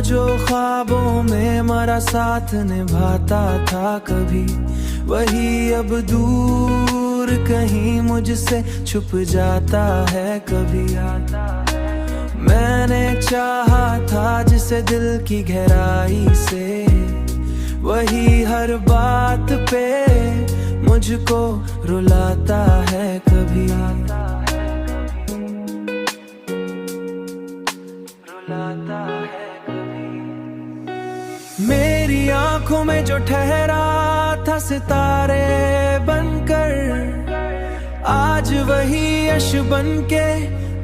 जो ख्वाबों में मरा साथ निभाता था कभी, वही अब दूर कहीं मुझसे छुप जाता है कभी। मैंने चाहा था जिसे दिल की गहराई से, वही हर बात पे मुझको रुलाता है कभी। रुलाता है कभी। मेरी आंखों में जो ठहरा था सितारे बनकर, आज वही यश बनके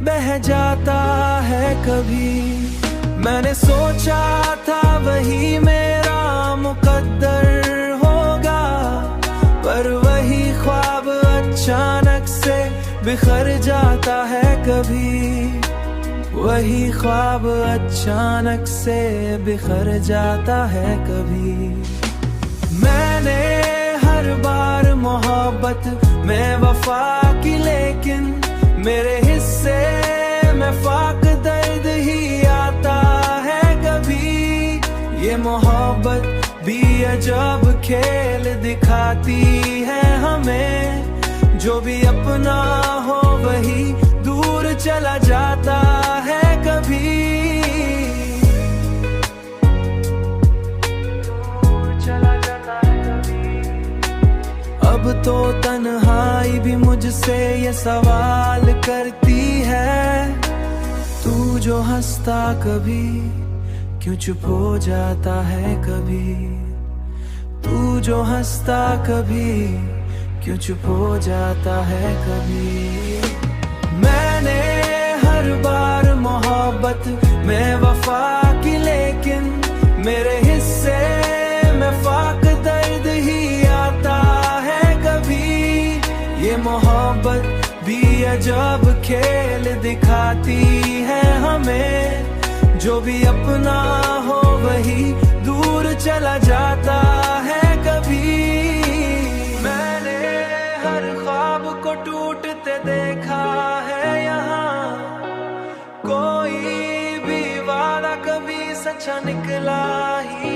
बह जाता है कभी। मैंने सोचा था वही मेरा मुकद्दर होगा, पर वही ख्वाब अचानक से बिखर जाता है कभी। वही ख्वाब अचानक से बिखर जाता है कभी। मैंने हर बार मोहब्बत में वफा की, लेकिन मेरे हिस्से में फाक दर्द ही आता है कभी। ये मोहब्बत भी अजब खेल दिखाती है हमें, जो भी अपना हो वही दूर चला जाता है कभी। दूर चला जाता है कभी। अब तो तन्हाई भी मुझसे ये सवाल करती है, तू जो हंसता कभी क्यों चुप हो जाता है कभी। तू जो हंसता कभी क्यों चुप हो जाता है कभी। मैंने हर बार मोहब्बत में वफा की, लेकिन मेरे हिस्से में फाक दर्द ही आता है कभी। ये मोहब्बत भी अजब खेल दिखाती है हमें, जो भी अपना हो वही दूर चला जाता है कभी। मैंने हर ख्वाब को टूटते देखा है यहाँ, कोई भी वादा कभी सच्चा निकला ही